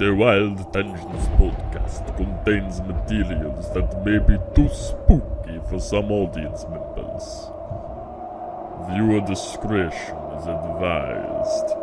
The Wyld Tangents podcast contains materials that may be too spooky for some audience members. Viewer discretion is advised.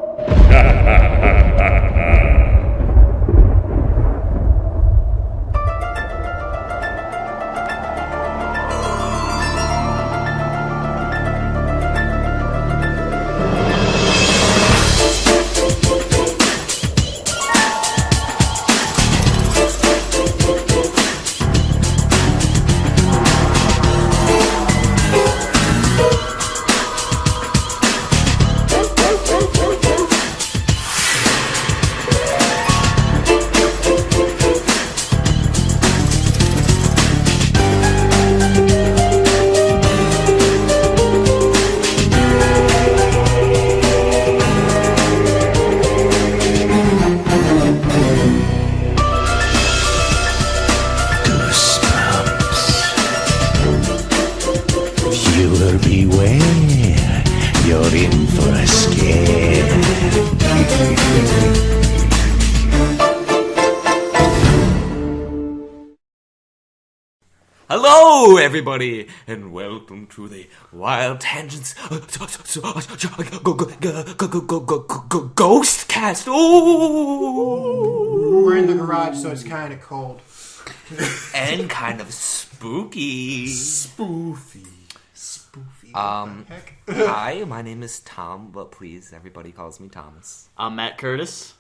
Hello, everybody, and welcome to the Wyld Tangents Ghost Cast. Ooh, we're in the garage, so it's kind of cold and kind of spooky. Spoofy. Hi, my name is Tom, but please, everybody calls me Thomas. I'm Matt Curtis.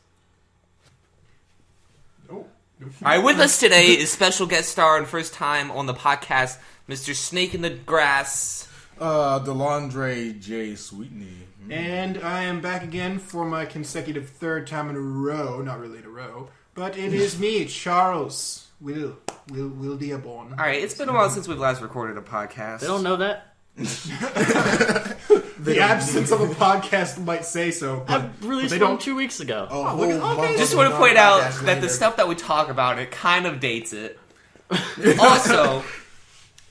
Alright, with us today is special guest star and first time on the podcast, Mr. Snake in the Grass. DeLandre J. Sweetney. And I am back again for my consecutive third time in a row. Not really in a row, but it is me, Charles Will Dearborn. Alright, it's been a while since we've last recorded a podcast. They don't know that. The absence of a podcast might say so. I released one 2 weeks ago. Just want to point out that the stuff that we talk about, it kind of dates it. Also,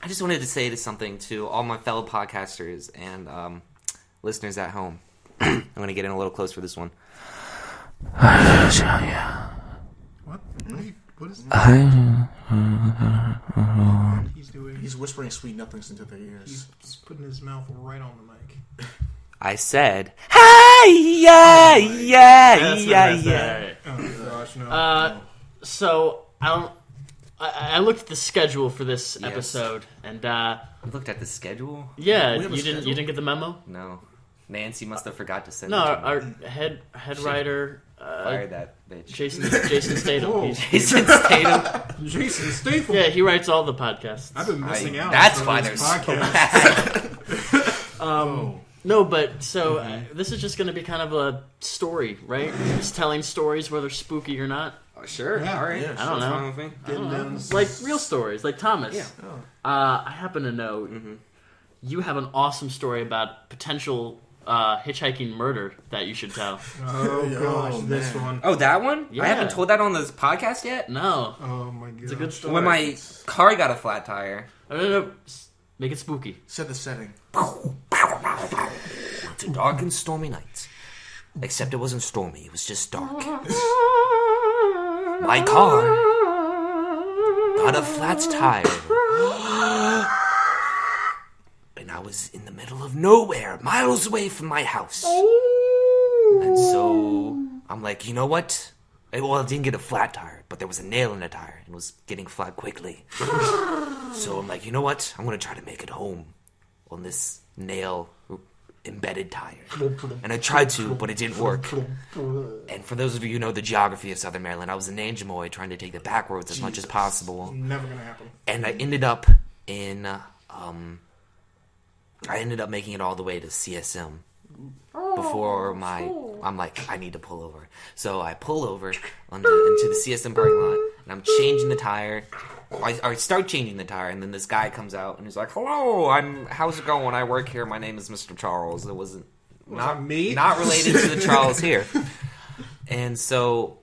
I just wanted to say something to all my fellow podcasters and listeners at home. I'm going to get in a little close for this one. What? What is that? He's doing? He's whispering sweet nothings into their ears. He's putting his mouth right on the mic. I said, "Hey, yeah." Oh gosh, no. So I looked at the schedule for this episode, and You looked at the schedule? yeah, you didn't get the memo? No. Nancy must have forgot to send No, it to me. our head writer, Fire that bitch. Jason Statham. Whoa. Jason Statham. Jason Statham. Yeah, he writes all the podcasts. I've been missing out. That's on why this they're so podcast. No, but so this is just going to be kind of a story, right? Just telling stories, whether spooky or not. Sure, Yeah. alright. Yeah, I don't know. Fine with me. Like real stories, like Thomas. Yeah. I happen to know you have an awesome story about potential hitchhiking murder that you should tell. Oh gosh, this one. Oh, that one? Yeah. I haven't told that on this podcast yet? No, Oh my god. it's a good story. When my car got a flat tire. No. Make it spooky. Set the setting. It's a dark and stormy night. Except it wasn't stormy, it was just dark. My car got a flat tire. And I was in the middle of nowhere, miles away from my house. And so I'm like, you know what? Well, I didn't get a flat tire, but there was a nail in the tire and it was getting flat quickly. So I'm like, you know what? I'm going to try to make it home on this nail embedded tire. And I tried to, but it didn't work. And for those of you who know the geography of Southern Maryland, I was an Angimoy trying to take the back roads as much as possible. Never gonna happen. And I ended up in, making it all the way to CSM before I'm like, I need to pull over. So I pull over into the CSM parking lot, and I'm changing the tire. I start changing the tire, and then this guy comes out, and he's like, hello, how's it going? I work here. My name is Mr. Charles. It wasn't Not me. Not related to the Charles here. And so,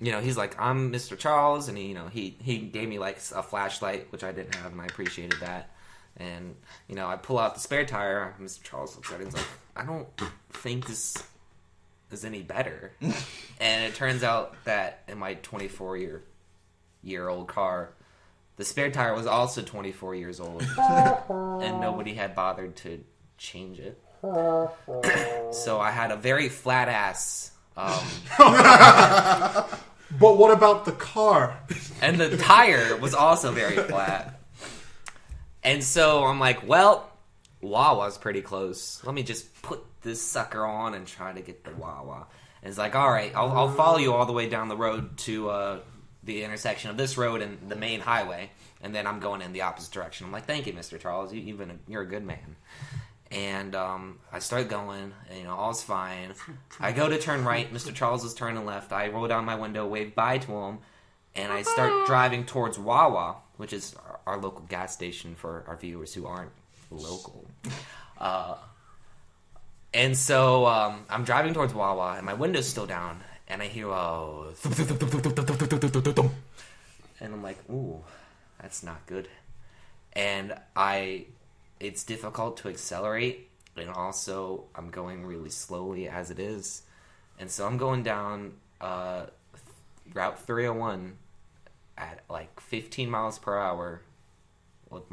he's like, I'm Mr. Charles, and he gave me like a flashlight, which I didn't have, and I appreciated that. And, I pull out the spare tire. Mr. Charles looks at it and he's like, I don't think this is any better. And it turns out that in my 24-year-old car, the spare tire was also 24 years old, and nobody had bothered to change it. So I had a very flat ass. But what about the car? And the tire was also very flat. And so I'm like, well, Wawa's pretty close. Let me just put this sucker on and try to get the Wawa. And it's like, all right, I'll follow you all the way down the road to the intersection of this road and the main highway. And then I'm going in the opposite direction. I'm like, thank you, Mr. Charles. You're a good man. And I start going, and, all's fine. I go to turn right. Mr. Charles is turning left. I roll down my window, wave bye to him, and I start driving towards Wawa, which is our local gas station for our viewers who aren't local. And so I'm driving towards Wawa, and my window's still down, and I hear and I'm like, ooh, that's not good. And it's difficult to accelerate, and also I'm going really slowly as it is. And so I'm going down Route 301 at like 15 miles per hour with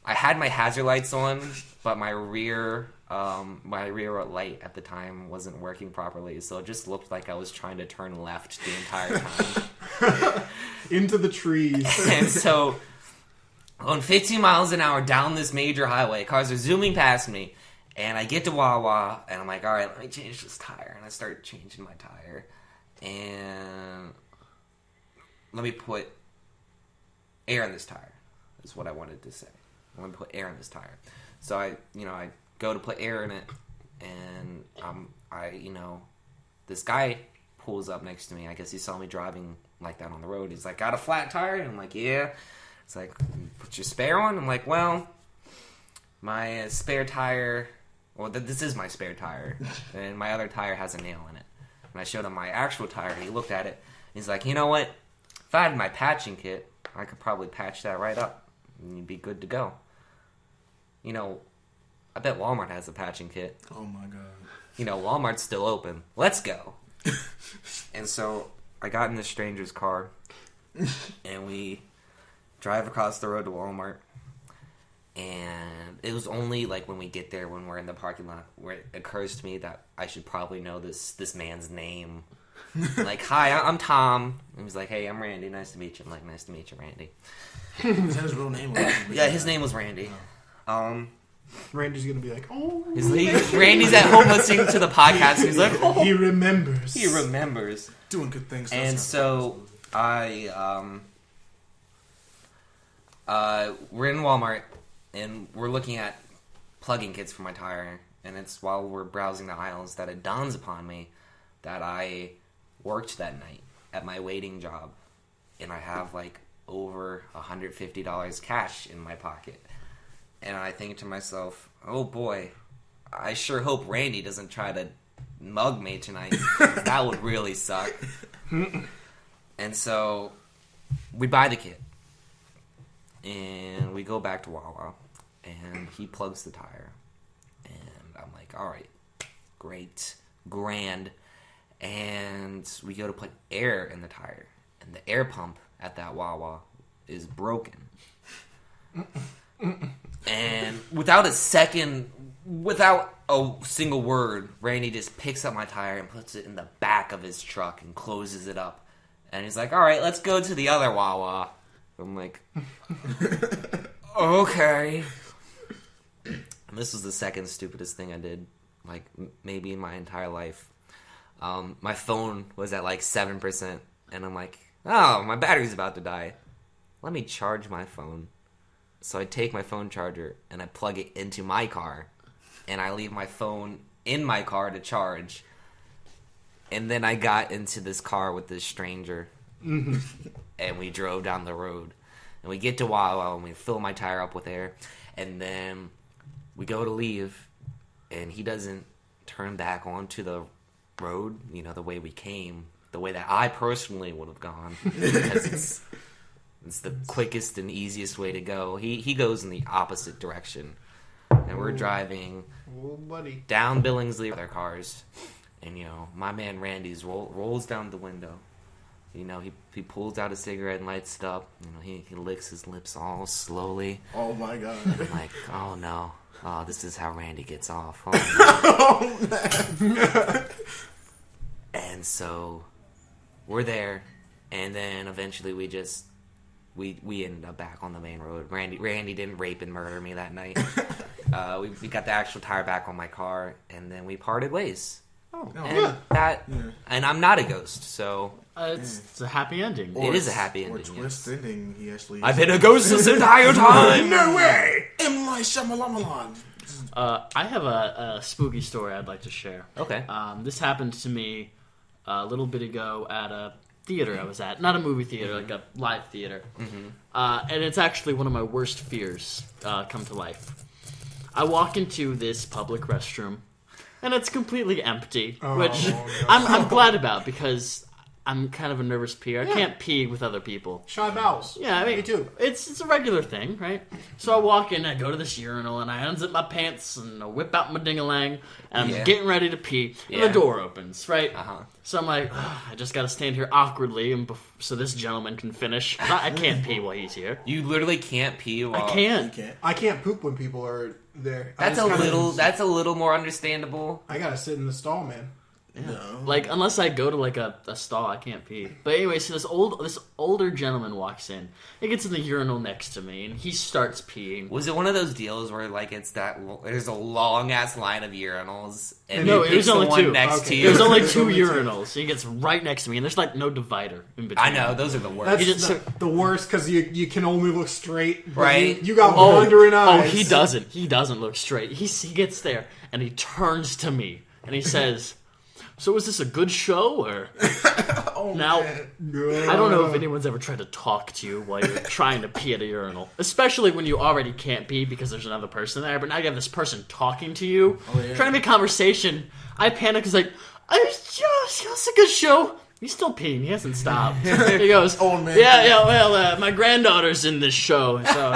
I had my hazard lights on, but my rear light at the time wasn't working properly, so it just looked like I was trying to turn left the entire time. Into the trees. And so going 15 miles an hour down this major highway, cars are zooming past me, and I get to Wawa, and I'm like, all right, let me change this tire. And I start changing my tire, and let me put air in this tire, is what I wanted to say. I want to put air in this tire. So I go to put air in it, and this guy pulls up next to me. I guess he saw me driving like that on the road. He's like, got a flat tire? And I'm like, yeah. It's like, put your spare on? I'm like, well, my spare tire, this is my spare tire, and my other tire has a nail in it. And I showed him my actual tire, and he looked at it, and he's like, you know what? If I had my patching kit, I could probably patch that right up, and you'd be good to go. I bet Walmart has a patching kit. Oh my god. Walmart's still open. Let's go. And so I got in this stranger's car, and we drive across the road to Walmart, and it was only like when we get there, when we're in the parking lot, where it occurs to me that I should probably know this man's name. Like, hi, I'm Tom. And he's like, hey, I'm Randy. Nice to meet you. I'm like, nice to meet you, Randy. Is that his real name? Yeah, his name was Randy. Randy's gonna be like, oh. Randy's at home listening to the podcast, and he's like, oh. He remembers. He remembers. Doing good things. And so we're in Walmart, and we're looking at plug-in kits for my tire, and it's while we're browsing the aisles that it dawns upon me that I worked that night at my waiting job, and I have like over $150 cash in my pocket. And I think to myself, oh boy, I sure hope Randy doesn't try to mug me tonight. That would really suck. And so we buy the kit, and we go back to Wawa, and he plugs the tire, and I'm like, all right, great, grand. And we go to put air in the tire, and the air pump at that Wawa is broken. And without a single word, Randy just picks up my tire and puts it in the back of his truck and closes it up. And he's like, all right, let's go to the other Wawa. I'm like, okay. And this was the second stupidest thing I did, like, maybe in my entire life. My phone was at like 7%, and I'm like, oh, my battery's about to die. Let me charge my phone. So I take my phone charger, and I plug it into my car, and I leave my phone in my car to charge. And then I got into this car with this stranger, and we drove down the road. And we get to Wawa, and we fill my tire up with air, and then we go to leave, and he doesn't turn back onto the road, the way we came, the way that I personally would have gone, because it's the quickest and easiest way to go. He goes in the opposite direction, and we're driving buddy, down Billingsley with our cars, And, my man Randy's rolls down the window. He pulls out a cigarette and lights it up. He licks his lips all slowly. Oh my god. I'm like, oh no. Oh, this is how Randy gets off. Oh, man. And so we're there, and then eventually we ended up back on the main road. Randy didn't rape and murder me that night. We got the actual tire back on my car, and then we parted ways. And I'm not a ghost, so it's a happy ending. It is a happy ending. Or twist ending. He actually. I've been a ghost this entire time. No way. M. Night Shyamalan. I have a spooky story I'd like to share. Okay. This happened to me a little bit ago at a theater I was at. Not a movie theater, like a live theater. Mm-hmm. And it's actually one of my worst fears come to life. I walk into this public restroom, and it's completely empty, which I'm glad about because I'm kind of a nervous peer. I can't pee with other people. Shy bowels. Yeah, I mean, me too. It's a regular thing, right? So I walk in, I go to this urinal, and I unzip my pants, and I whip out my ding-a-lang, and I'm getting ready to pee, and the door opens, right? So I'm like, I just gotta stand here awkwardly so this gentleman can finish. I can't pee while he's here. You literally can't pee while... I can't. I can't poop when people are there. That's a little more understandable. I gotta sit in the stall, man. Yeah. No. Like, unless I go to, like, a stall, I can't pee. But anyway, so this older gentleman walks in. He gets in the urinal next to me, and he starts peeing. Was it one of those deals where, like, there's a long-ass line of urinals, and no, it was only one two. Next to you? There's only two urinals, so he gets right next to me, and there's, like, no divider in between. I know, those are the worst. That's the worst, because you can only look straight. Right. You got wandering eyes. Oh, he doesn't. He doesn't look straight. He gets there, and he turns to me, and he says... So is this a good show, or... Now, I don't know if anyone's ever tried to talk to you while you're trying to pee at a urinal. Especially when you already can't pee because there's another person there, but now you have this person talking to you, trying to make conversation. I panic, it's like, it's a good show. He's still peeing. He hasn't stopped. He goes, well, my granddaughter's in this show, so,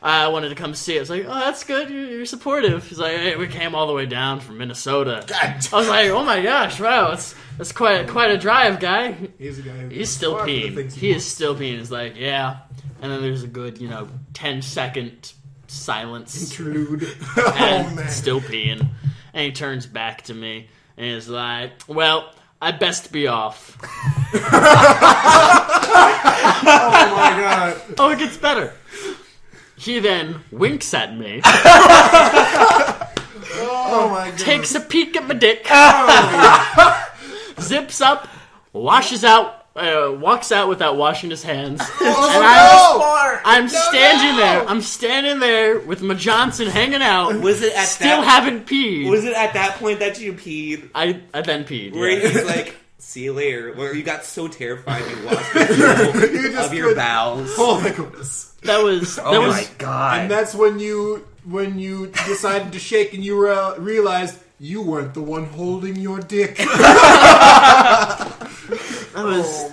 I wanted to come see it. It's like, oh, that's good. You're supportive. He's like, hey, we came all the way down from Minnesota. I was like, oh my gosh, wow, that's quite a drive, guy. He's a guy. He's still peeing. He is still peeing. He's like, yeah. And then there's a good, 10-second silence. Interlude. And still peeing. And he turns back to me, and he's like, well... I best be off. Oh my god. Oh, it gets better. He then winks at me. Oh my god. Takes a peek at my dick. Zips up, washes out, walks out without washing his hands. I'm standing there. I'm standing there with my Johnson hanging out. Was it at haven't peed? Was it at that point that you peed? I then peed. Where he's like, see you later. Where you got so terrified you lost control of your bowels. Oh my goodness. That was. My god. And that's when you decided to shake and you realized you weren't the one holding your dick. That was.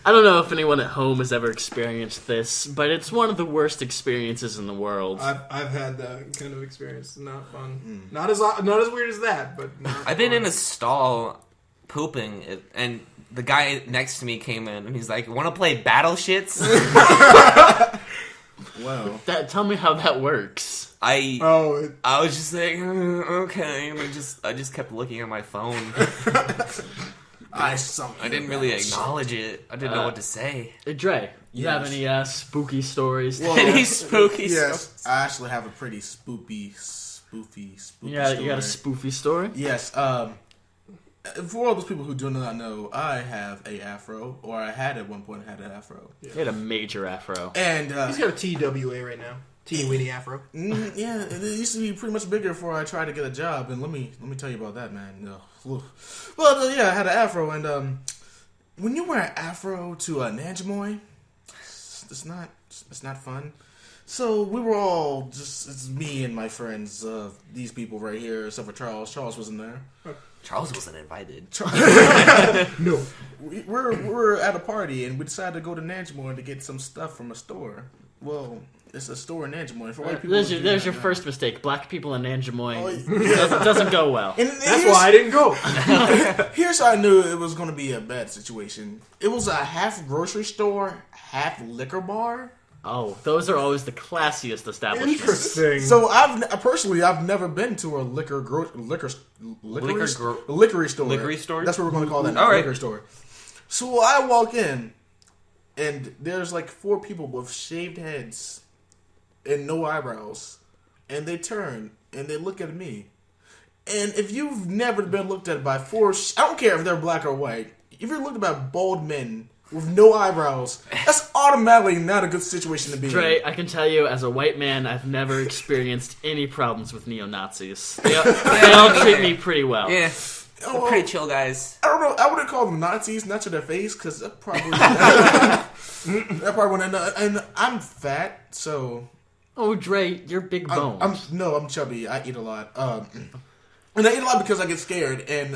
I don't know if anyone at home has ever experienced this, but it's one of the worst experiences in the world. I've had that kind of experience. Not fun. Not as weird as that, but I've been in a stall pooping, and the guy next to me came in, and he's like, "Want to play battle shits?" Wow. Tell me how that works. I was just like, okay, and I just kept looking at my phone. I didn't really acknowledge it. I didn't know what to say. Hey, Dre, you have any spooky stories? Well, any spooky stories? I actually have a pretty spoofy story. Yeah, you got a spoofy story? Yes. For all those people who do not know, I have a afro, or I had at one point an afro. Yeah. You had a major afro. And he's got a TWA right now. Teeny weeny afro. Yeah, it used to be pretty much bigger before I tried to get a job, and let me tell you about that, man. Well, yeah, I had an afro, and when you wear an afro to a Nanjamoy, it's not fun. So we were all it's me and my friends, these people right here, except for Charles. Charles wasn't there. Charles wasn't invited. No. We're at a party, and we decided to go to Nanjamoy to get some stuff from a store. Well, it's a store in Nanjamoy. For white people, There's your first mistake. Black people in Nanjamoy doesn't go well. And That's why I didn't go. Here's how I knew it was going to be a bad situation. It was a half grocery store, half liquor bar. Oh, those are always the classiest establishments. Interesting. So I've never been to a liquor store. Liquor store? That's what we're going to call that. All right. Liquor store. So I walk in, and there's like 4 people with shaved heads and no eyebrows, and they turn and they look at me. And if you've never been looked at by 4, I don't care if they're black or white. If you're looked at by bald men with no eyebrows, that's automatically not a good situation to be Dre, in. I can tell you, as a white man, I've never experienced any problems with neo-Nazis. They all treat me pretty well. Yeah. They're pretty chill guys. I don't know. I wouldn't call them Nazis, not to their face, because that probably wouldn't. And I'm fat, so. Oh, Dre, you're big bones. I'm chubby. I eat a lot. And I eat a lot because I get scared. And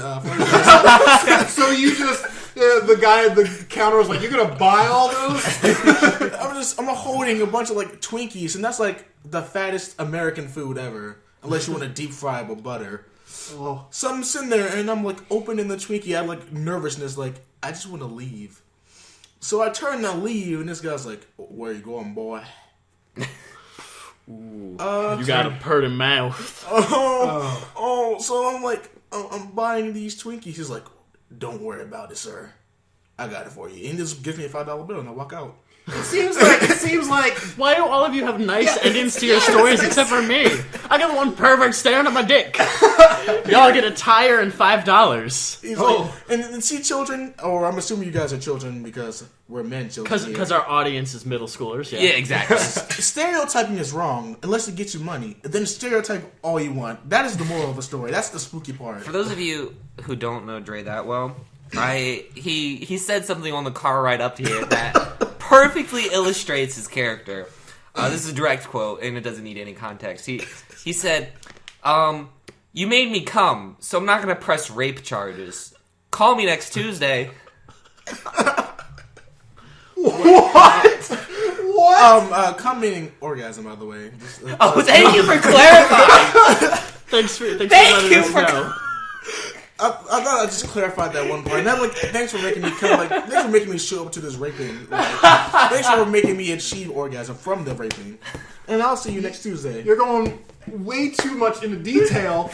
So you just the guy at the counter was like, "You're gonna buy all those?" I'm holding a bunch of like Twinkies, and that's like the fattest American food ever, unless you want to deep fry with butter. Oh. So I'm sitting there and I'm like opening the Twinkie. I had like nervousness, like I just want to leave. So I turn to leave, and this guy's like, "Where you going, boy?" You got a purty mouth. So I'm like, I'm buying these Twinkies. He's like, "Don't worry about it, sir. I got it for you." And he just gives me a $5 bill, and I walk out. It seems like Why do all of you have nice endings to your stories except for me? I got one pervert staring at my dick. Y'all get a tire and $5. He's like, and see children, or I'm assuming you guys are children because we're men children. Because our audience is middle schoolers. Yeah, exactly. Stereotyping is wrong unless it gets you money. Then stereotype all you want. That is the moral of the story. That's the spooky part. For those of you who don't know Dre that well, he said something on the car ride up here that perfectly illustrates his character. This is a direct quote, and it doesn't need any context. He said, "You made me come, so I'm not going to press rape charges. Call me next Tuesday." what? Come meaning orgasm, by the way. Thank you for clarifying. Thanks for letting us know. I thought I just clarified that one part. Not like, thanks for making me come. Like, thanks for making me show up to this raping. Thanks for making me achieve orgasm from the raping. And I'll see you next Tuesday. You're going way too much into detail.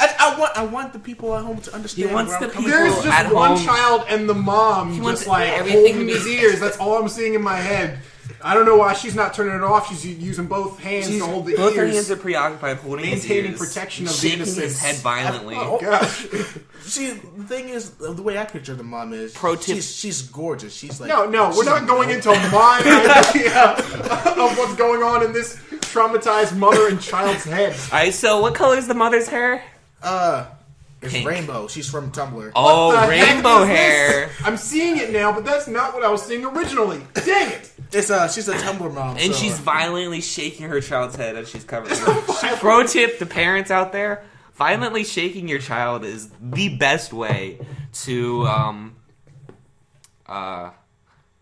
I want the people at home to understand. He wants the people There's just at one home. child and the mom wants just like everything holding to be- his ears. That's all I'm seeing in my head. I don't know why she's not turning it off. She's using both hands to hold the Both her ears. hands are preoccupied holding Maintaining his ears, protection of the shaking innocence. his head violently. Gosh. See, the thing is, the way I picture the mom is, Pro tip. she's gorgeous. She's like, No, we're not going into my idea of what's going on in this traumatized mother and child's head. Alright, so what color is the mother's hair? It's Pink. rainbow. She's from Tumblr. Oh, The heck rainbow is this? hair. I'm seeing it now, but that's not what I was seeing originally. Dang it! It's she's a Tumblr mom, And so, she's violently shaking her child's head as she's covering it. Pro tip to parents out there: violently shaking your child is the best way to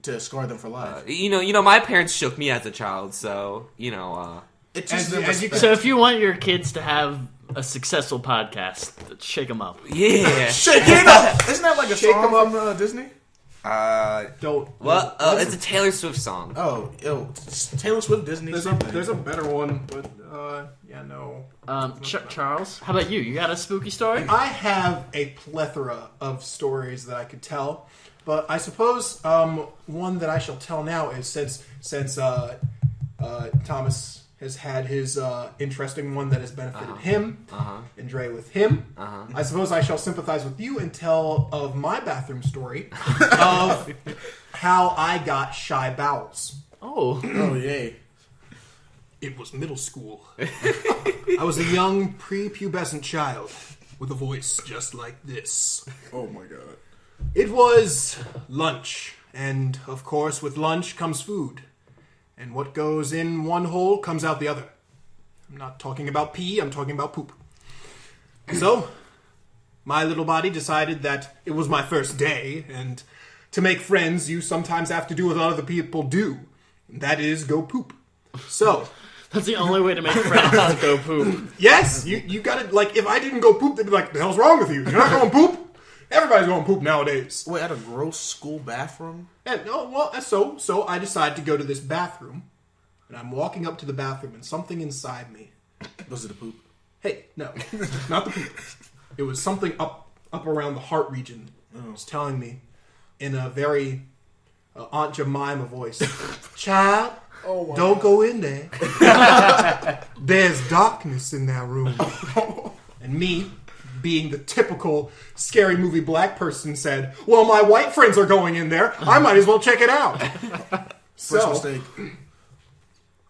to scar them for life. you know, my parents shook me as a child, so It's just as you- So if you want your kids to have a successful podcast, shake them up. yeah. shake it up. Isn't that like a Shake song 'em up. from Disney? Don't. Well, it's a Taylor Swift song. Oh, Taylor Swift, Disney. something. There's a better one, but yeah, no. Charles, how about you? You got a spooky story? I have a plethora of stories that I could tell, but I suppose one that I shall tell now is since Thomas has had his interesting one that has benefited him, and Dre with him. I suppose I shall sympathize with you and tell of my bathroom story of how I got shy bowels. Oh, Yay. It was middle school. I was a young prepubescent child with a voice just like this. Oh my god. It was lunch, and of course with lunch comes food. And what goes in one hole comes out the other. I'm not talking about pee, I'm talking about poop. So, my little body decided that it was my first day, and to make friends, you sometimes have to do what other people do. And that is go poop. So That's the only way to make friends is to go poop. yes, you gotta, like, if I didn't go poop, they'd be like, the hell's wrong with you? You're not going poop? Everybody's going poop nowadays. Wait, at a gross school bathroom? And, oh, well, so I decided to go to this bathroom, and I'm walking up to the bathroom, and something inside me. Was it a poop? Hey, no, not the poop. It was something up around the heart region. It was telling me in a very Aunt Jemima voice, child, don't go in there. There's darkness in that room. And me, being the typical scary movie black person, said, well, my white friends are going in there. I might as well check it out. First mistake.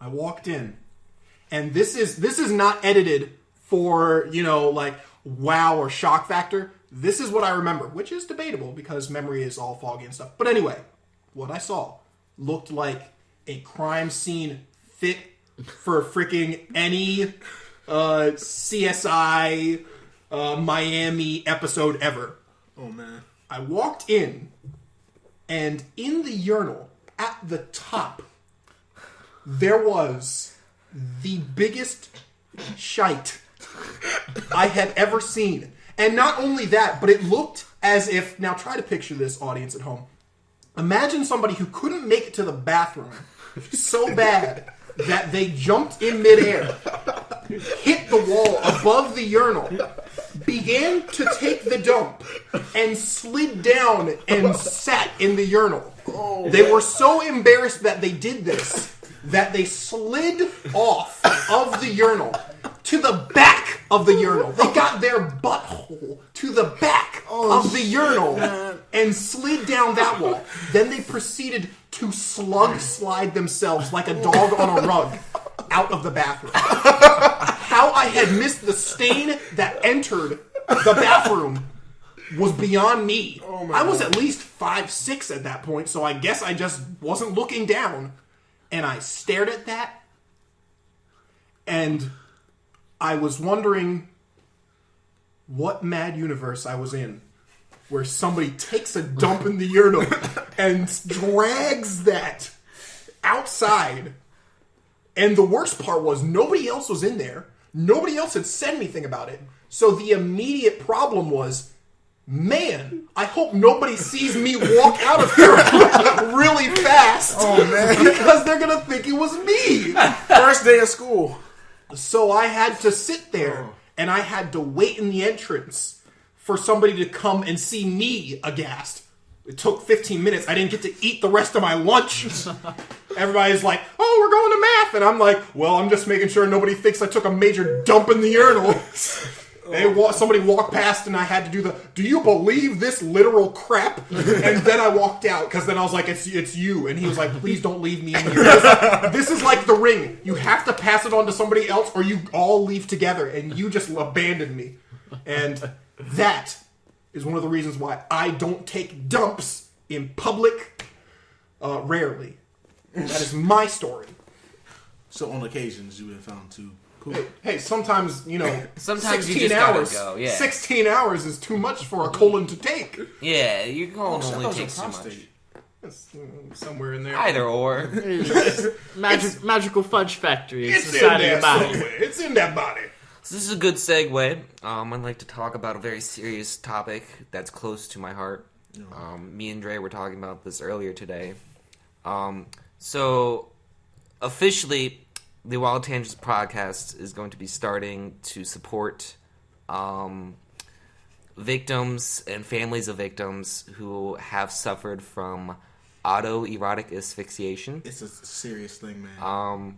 I walked in. And this is not edited for, like, wow or shock factor. This is what I remember, which is debatable because memory is all foggy and stuff. But anyway, what I saw looked like a crime scene fit for freaking any CSI Miami episode ever. Oh, man. I walked in, and in the urinal, at the top, there was the biggest shite I had ever seen. And not only that, but it looked as if... Now try to picture this, audience at home. Imagine somebody who couldn't make it to the bathroom so bad that they jumped in midair, hit the wall above the urinal, began to take the dump, and slid down and sat in the urinal. They were so embarrassed that they did this that they slid off of the urinal to the back of the urinal. They got their butthole to the back of the urinal and slid down that wall. Then they proceeded to slug slide themselves like a dog on a rug out of the bathroom. How I had missed the stain that entered the bathroom was beyond me. I was at least 5'6" at that point, so I guess I just wasn't looking down. And I stared at that, and I was wondering what mad universe I was in, where somebody takes a dump in the urinal and drags that outside. And the worst part was nobody else was in there. Nobody else had said anything about it. So the immediate problem was, man, I hope nobody sees me walk out of here really fast. Oh, man. Because they're going to think it was me. First day of school. So I had to sit there, and I had to wait in the entrance for somebody to come and see me aghast. It took 15 minutes. I didn't get to eat the rest of my lunch. Everybody's like, oh, we're going to math. And I'm like, well, I'm just making sure nobody thinks I took a major dump in the urinal. Somebody walked past and I had to do you believe this literal crap? And then I walked out because then I was like, it's you. And he was like, please don't leave me in here. This is like The Ring. You have to pass it on to somebody else or you all leave together and you just abandoned me. And that is one of the reasons why I don't take dumps in public rarely. That is my story. So on occasions you have found to poop. Hey, sometimes, Sometimes 16 you just hours. gotta go, yeah. 16 hours is too much for a colon to take. Yeah, your colon I thought it only was a takes too much. prostate. It's somewhere in there. Either or. Magical Fudge Factory. It's It's in inside of there your body. somewhere. It's in that body. So this is a good segue. I'd like to talk about a very serious topic that's close to my heart. Me and Dre were talking about this earlier today. So, officially, the Wild Tangents podcast is going to be starting to support victims and families of victims who have suffered from autoerotic asphyxiation. It's a serious thing, man.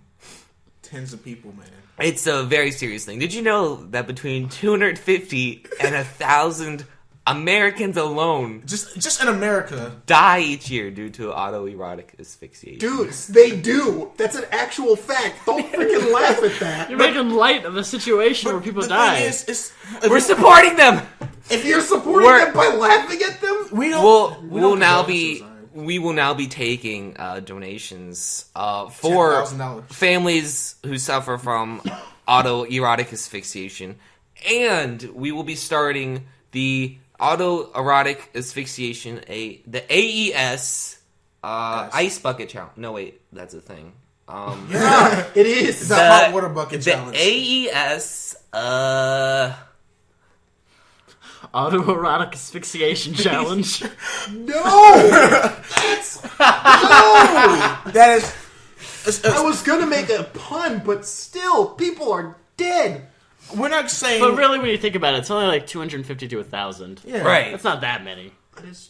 Tens of people, man. It's a very serious thing. Did you know that between 250 and 1,000 Americans alone Just in America die each year due to autoerotic asphyxiation? Dudes, they do. That's an actual fact. Don't freaking laugh at that. You're making light of a situation where people the die. thing is, We're supporting them. If you're supporting them by laughing at them, We will now be taking donations for $10,000. families who suffer from autoerotic asphyxiation, and we will be starting the autoerotic asphyxiation, the AES ice bucket challenge. No, wait, that's a thing. Yeah, It is. the hot water bucket The challenge. AES, Autoerotic asphyxiation challenge. No! That's... No! That is. I was gonna make a pun, but still, people are dead. We're not saying. But really, when you think about it, it's only like 250 to 1,000. Yeah. right. That's not that many.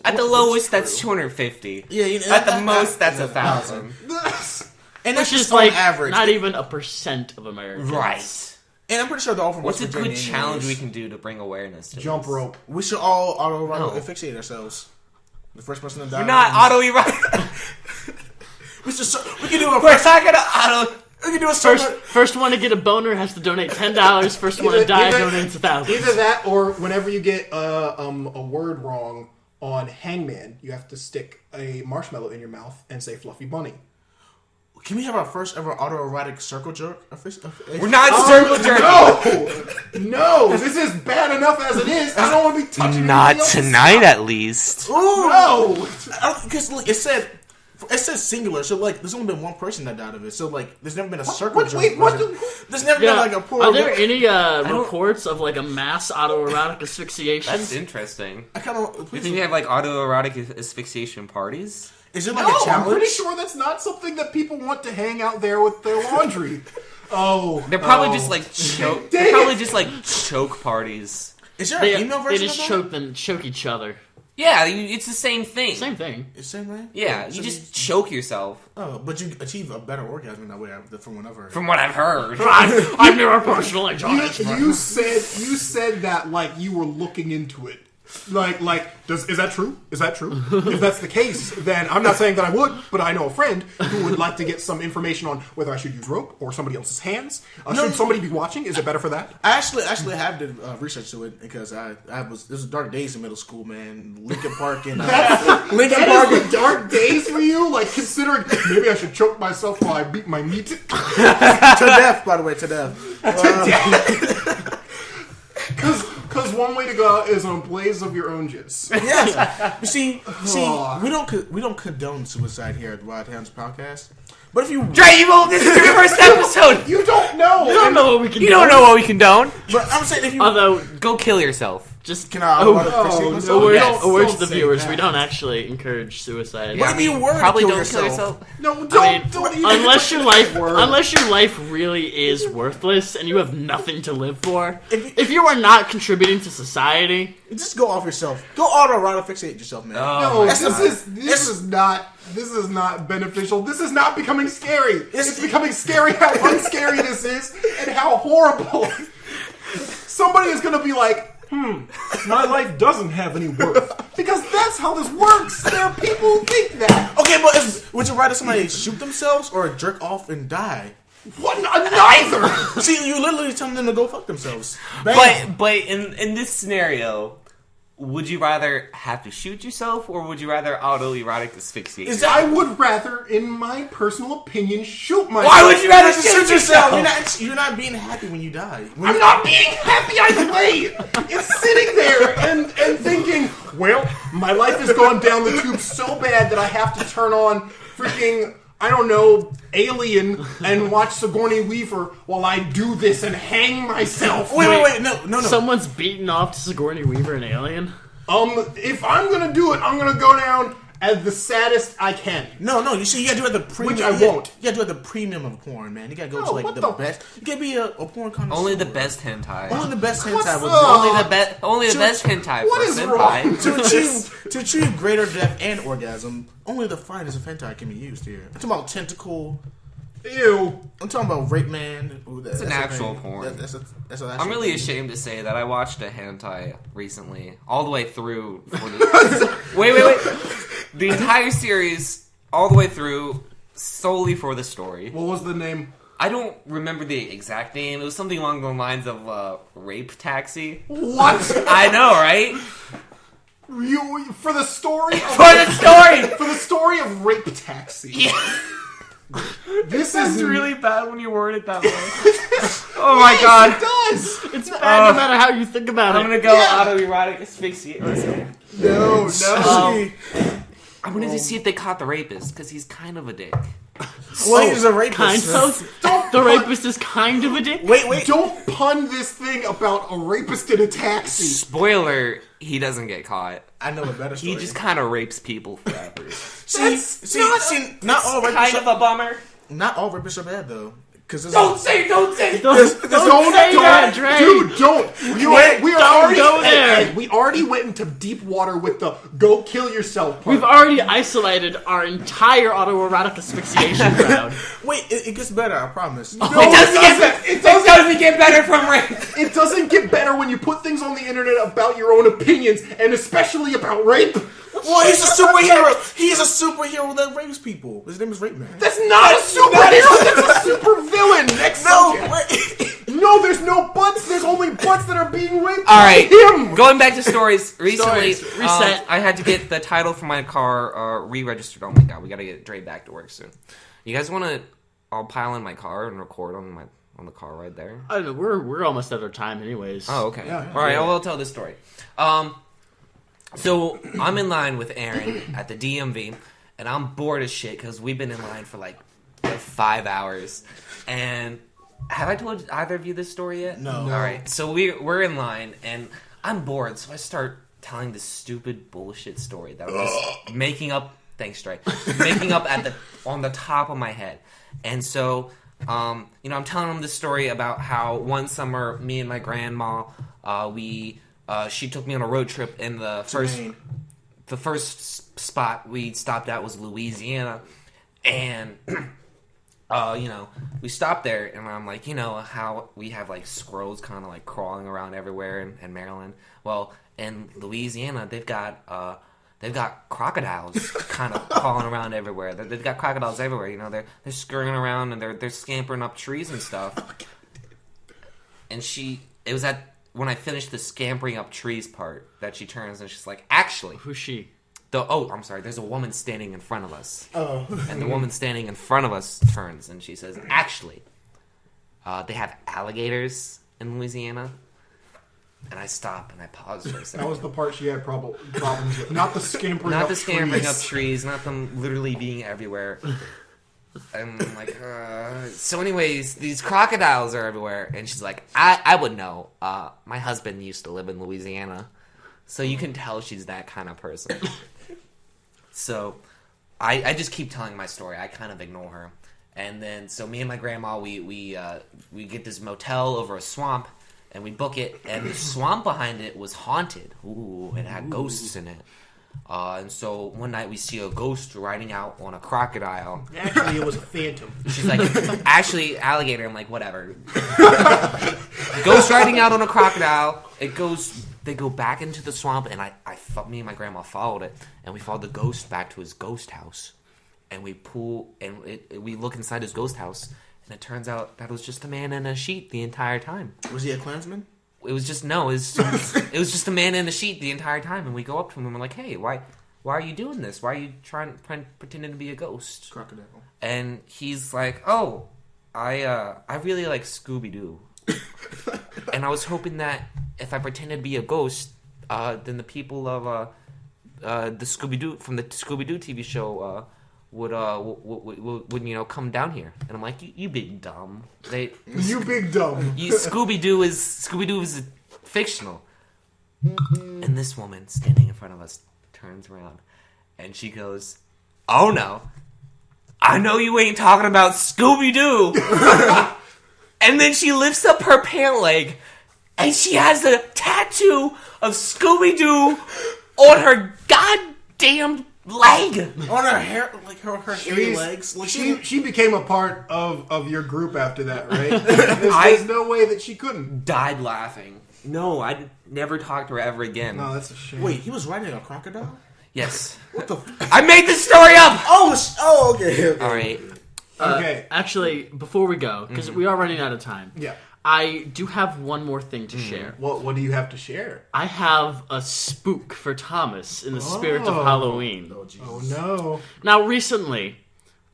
At the lowest, that's 250. Yeah, At the most, that's 1,000. And that's Which just is like average. not even a % of Americans. Right. And I'm pretty sure they're all from What's a West good Virginia challenge we anyways. can do to bring awareness to Jump this? rope. We should all autoerotic No. asphyxiate ourselves. The first person to die. We're not auto-erotic. We can do a We're first. not gonna auto... We can do a First one to get a boner has to donate $10. First one to die donates $1,000. Either that, or whenever you get a word wrong on Hangman, you have to stick a marshmallow in your mouth and say "fluffy bunny." Can we have our first ever autoerotic circle jerk? We're not circle jerking. No, this is bad enough as it is. I don't want to be touching. Not anybody else's tonight, stuff. at least. Ooh, No. because look, it said singular, so like there's only been one person that died of it. So like there's never been a circle jerk. Wait, what? version. There's never Yeah. been like a poor. Are there any reports of like a mass autoerotic asphyxiation? That's interesting. I kind of. You think they have like autoerotic asphyxiation parties? Is it like No, a I'm challenge? pretty sure that's not something that people want to hang out there with their laundry. Oh, They're probably oh. just like choke. Dang They're probably it. just like choke parties. Is there a They, female they version just of that? choke each other. Yeah, it's the same thing. Same thing. It's the same way. Yeah, So you just choke yourself. Oh, but you achieve a better orgasm that way, from what I've heard. From what I've heard. I've never personally done it. You said that like you were looking into it. Is that true? Is that true? If that's the case, then I'm not saying that I would, but I know a friend who would like to get some information on whether I should use rope or somebody else's hands. Should somebody be watching? Is it better for that? I actually have did research to it because this was dark days in middle school, man. Lincoln Park and Lincoln Park. That is the dark days for you. Like considering maybe I should choke myself while I beat my meat. To death, by the way, to death. Because one way to go out is on blaze of your own jizz. Yes. You see, we don't condone suicide here at the Wild Hounds Podcast. But if you Dre, this is your first episode. You don't know. You don't know what we can. You don't know what we condone. but I'm saying if you Although, Go kill yourself. just can I no. a word, Yes. a word to Don't the say viewers: that. we don't actually encourage suicide. What if you were to Probably kill don't yourself? kill yourself. No, don't. I mean, don't even unless your life, word. unless your life really is worthless and you have nothing to live for, If- if you are not contributing to society, Just go off yourself. Go autoerotic fixate yourself, man. No, That's this is not beneficial. This is not becoming scary. It's becoming scary how unscary this is and how horrible. Somebody is going to be like, my life doesn't have any worth. Because that's how this works. There are people who think that. Okay, but would you rather somebody shoot themselves or jerk off and die? What? Neither. See, you literally telling them to go fuck themselves. Bam. But in this scenario, would you rather have to shoot yourself or would you rather autoerotic asphyxiate? I would rather, in my personal opinion, shoot myself. Why would you rather than shoot yourself? You're not being happy when you die. I'm not being happy either way. It's sitting there and thinking, well, my life has gone down the tube so bad that I have to turn on freaking, I don't know, Alien and watch Sigourney Weaver while I do this and hang myself. Wait, no. someone's beaten off to Sigourney Weaver and Alien. If I'm gonna do it, I'm gonna go down as the saddest I can. No. You see, you gotta do it at the premium. Which I won't. You gotta do it at the premium of porn, man. You gotta go No, to like what the the- best. You gotta be a porn connoisseur. Only the best hentai. Only the best What's hentai will up? Only the best hentai What for is senpai. wrong? to achieve greater depth and orgasm, only the finest of hentai can be used here. I'm talking about tentacle. Ew. I'm talking about rape man. Ooh, that's an a actual thing. porn. That's an actual I'm really thing. ashamed to say that I watched a hentai recently, all the way through. Wait. The entire series, all the way through, solely for the story. What was the name? I don't remember the exact name. It was something along the lines of Rape Taxi. What? I know, right? You for the story? Of, For the story! for the story of Rape Taxi. Yeah. This It's is really bad when you word it that way. Oh my god. It does. It's bad no matter how you think about I'm it. gonna go Yeah. autoerotic asphyxiate or something. No. I wanted to see if they caught the rapist, because he's kind of a dick. Well, he's a rapist. Kind of. The rapist is kind of a dick. Wait. Don't pun this thing about a rapist in a taxi. Spoiler, he doesn't get caught. I know a better story. He just kind of rapes people forever. See, not all rapists Kind of a bummer. Not all rapists are bad though. Don't say Don't say Don't, Dre. dude, don't. We go there. Hey, we already went into deep water with the "go kill yourself" part. We've already isolated our entire autoerotic asphyxiation crowd. Wait, it gets better. I promise. No, It doesn't get better from rape. It doesn't get better when you put things on the internet about your own opinions, and especially about rape. Well, he's a superhero. He's a superhero that rapes people. His name is Rape Man. That's not a superhero. That's a super villain. Next subject. No, there's no butts. There's only butts that are being raped. All right, him. going back to stories. Recently, Reset. I had to get the title for my car re-registered. Oh my god, we gotta get Dre back to work soon. You guys want to? I'll pile in my car and record on the car right there. I don't know. We're almost at our time, anyways. Oh, okay. Yeah. All right, I'll tell this story. So I'm in line with Aaron at the DMV, and I'm bored as shit because we've been in line for like 5 hours. And have I told either of you this story yet? No. All right, so we're in line, and I'm bored, so I start telling this stupid bullshit story that I was making up. Thanks, Trey. Making up on the top of my head, and so I'm telling him this story about how one summer me and my grandma she took me on a road trip, and the first spot we stopped at was Louisiana, and we stopped there, and I'm like, how we have like squirrels kind of like crawling around everywhere in Maryland. Well, in Louisiana, they've got crocodiles kind of crawling around everywhere. They've got crocodiles everywhere. They're scurrying around and they're scampering up trees and stuff. And it was when I finished the scampering up trees part that she turns and she's like, actually, Who's she? I'm sorry, there's a woman standing in front of us. Oh. And the woman standing in front of us turns and she says, actually, they have alligators in Louisiana. And I stop and I pause for a second. That was the part she had problems with. Not the scampering up trees. Not the scampering up trees, not them literally being everywhere. And I'm like, so anyways, these crocodiles are everywhere. And she's like, I would know. My husband used to live in Louisiana. So you can tell she's that kind of person. So I just keep telling my story. I kind of ignore her. And then, so me and my grandma, we get this motel over a swamp. And we book it. And the swamp behind it was haunted. Ooh, it had ghosts in it. And so one night we see a ghost riding out on a crocodile. Actually, it was a phantom. She's like, actually, alligator. I'm like, whatever. Ghost riding out on a crocodile. They go back into the swamp, and me and my grandma followed it, and we followed the ghost back to his ghost house. And we we look inside his ghost house, and it turns out that was just a man in a sheet the entire time. Was he a Klansman? It was just it was just a man in a sheet the entire time, and we go up to him and we're like, "Hey, why are you doing this? Why are you pretending to be a ghost?" Crocodile. And he's like, "Oh, I really like Scooby Doo, and I was hoping that if I pretended to be a ghost, then the people of the Scooby Doo from the Scooby Doo TV show would come down here." And I'm like, you big dumb. You big dumb. Scooby Doo is fictional. And this woman standing in front of us turns around and she goes, "Oh no, I know you ain't talking about Scooby Doo." And then she lifts up her pant leg and she has a tattoo of Scooby Doo on her goddamn leg. On her hair, like her hairy legs. Like she became a part of your group after that, right? There's no way that she couldn't. Died laughing. No, I'd never talk to her ever again. No, that's a shame. Wait, he was riding a crocodile? Yes. What the? I made this story up! Oh, okay. All right. Okay. Actually, before we go, because we are running out of time. Yeah. I do have one more thing to share. What do you have to share? I have a spook for Thomas in the spirit of Halloween. Oh no. Now, recently,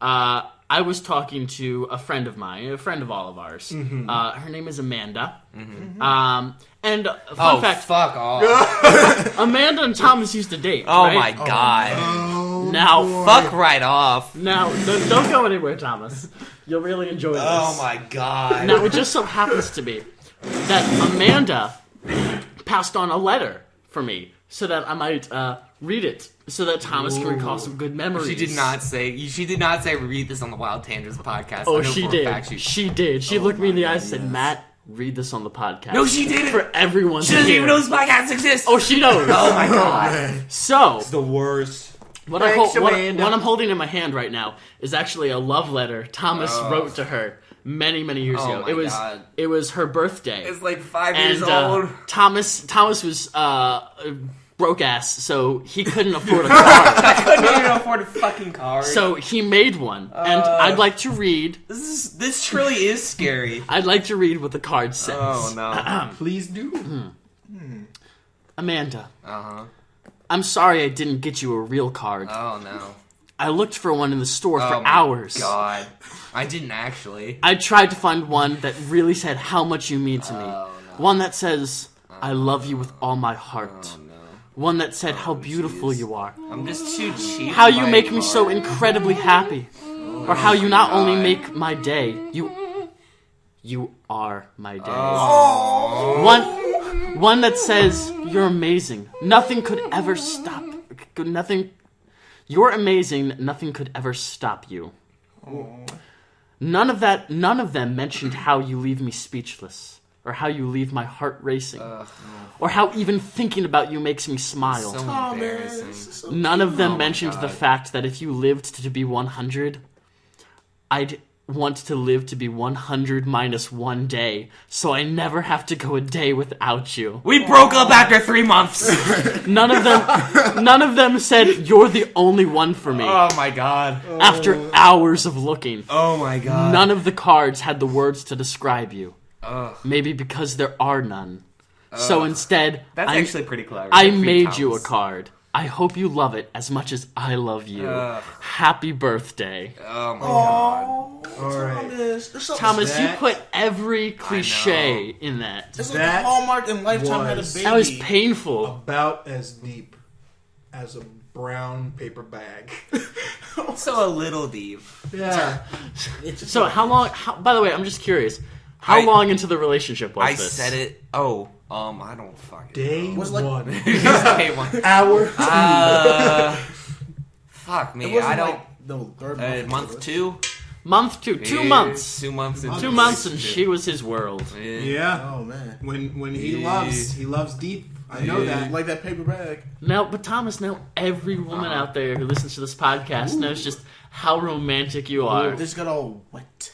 I was talking to a friend of mine, a friend of all of ours. Mm-hmm. Her name is Amanda. Mm-hmm. And fun fact, fuck off. Amanda and Thomas used to date. Oh right? my god. Oh Now, Fuck right off. Now, don't go anywhere, Thomas. You'll really enjoy this. Oh my god. Now, it just so happens to be that Amanda passed on a letter for me so that I might read it, so that Thomas can recall some good memories. She did not say read this on the Wild Tangents podcast. Oh, I know she for a did. fact She did. She looked me in the eyes and said, Matt, read this on the podcast. No, she didn't. For everyone She to doesn't hear. even know this podcast exists. Oh, she knows. Oh my god. So, The worst. what Thanks, what Amanda. I'm holding in my hand right now is actually a love letter Thomas wrote to her many years Oh ago. my God. It was her birthday. It's like 5 And years old. Thomas was broke ass, so he couldn't afford a card. I couldn't even afford a fucking card. So he made one, and I'd like to read. This truly is scary. I'd like to read what the card says. Oh no. Please do. Amanda, Uh-huh. I'm sorry I didn't get you a real card. Oh no. I looked for one in the store Oh for my hours. God. I didn't actually. I tried to find one that really said how much you mean to me. Oh, no. One that says, I love you with all my heart. Oh no. One that said how beautiful you are. I'm just too cheap. How to you buy make a me so card. incredibly happy. Or how you not only God. make my day, you are my day. Oh. One that says you're amazing. Nothing could ever stop. You're amazing. Nothing could ever stop you. None of them mentioned how you leave me speechless, or how you leave my heart racing, or how even thinking about you makes me smile. So embarrassing. None of them Oh my mentioned the God. fact that if you lived to be 100, I'd want to live to be 100 minus 1 day, so I never have to go a day without you. We broke up after 3 months. None of them said you're the only one for me. Oh my god. After hours of looking, Oh my god. none of the cards had the words to describe you. Ugh. Maybe because there are none. So instead, That's I actually pretty clever. I Good for made you a Thomas. card. I hope you love it as much as I love you. Ugh. Happy birthday. Oh my god. All right. Thomas, you that- put every cliche in that. It's like That Hallmark and Lifetime had a was- baby. That was painful. About as deep as a brown paper bag. So a little deep. Yeah. So how long, by the way, I'm just curious. How long into the relationship was I this? said it. Oh, I don't fucking Day Was like- one. Day one. Hour. Fuck It me. wasn't I don't. like the third month. Month 2. Month 2, 2 months. 2 months. into 2 the months and relationship. she was his world. Yeah. Oh man. When he Yeah. loves deep. I know that. Like that paper bag. But Thomas, now every woman out there who listens to this podcast knows just how romantic you are. They just got all wet.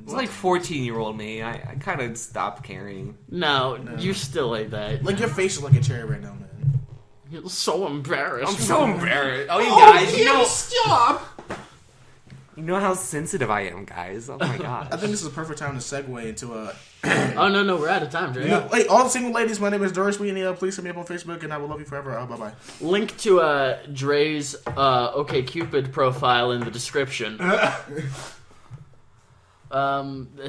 It's like 14-year-old me. I kind of stopped caring. No, you're still like that. Like your face is like a cherry right now, man. You're so embarrassed. I'm so embarrassed. Oh, you guys, stop. you know how sensitive I am, guys. Oh my god. I think this is a perfect time to segue into Oh, no, we're out of time, Dre. Yeah. Hey, all the single ladies, my name is Doris Weenie. Please hit me up on Facebook, and I will love you forever. Bye bye. Link to Dre's OkCupid profile in the description.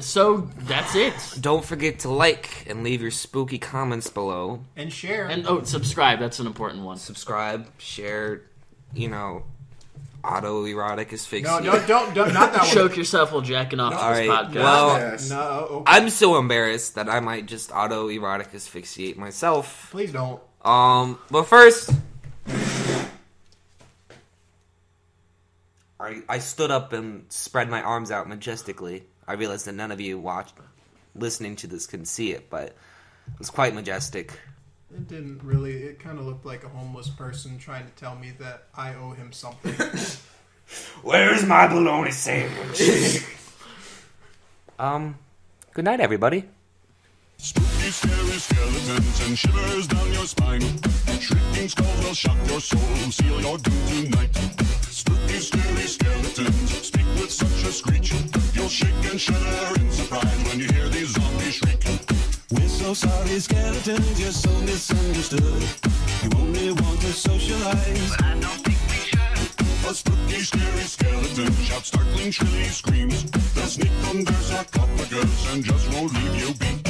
So that's it. Don't forget to like and leave your spooky comments below. And share. And subscribe. That's an important one. Subscribe, share, autoerotic asphyxiation. no, don't, not that one. Choke yourself while jacking off All this right, podcast. well- Yes. No, okay. I'm so embarrassed that I might just autoerotic asphyxiate myself. Please don't. But first, I stood up and spread my arms out majestically. I realized that none of you listening to this can see it, but it was quite majestic. It didn't really. It kind of looked like a homeless person trying to tell me that I owe him something. Where's my bologna sandwich? Good night, everybody. Spooky, scary skeletons and shivers down your spine. Shrieking skulls will shock your soul, seal your doom tonight. Spooky, scary skeletons speak with such a screech. You'll shake and shudder in surprise when you hear these zombies shriek. We're so sorry, skeletons, you're so misunderstood. You only want to socialize, but I don't think we should. A spooky, scary skeleton shouts startling, shrilly screams. They'll sneak under sarcophagus and just won't leave you be.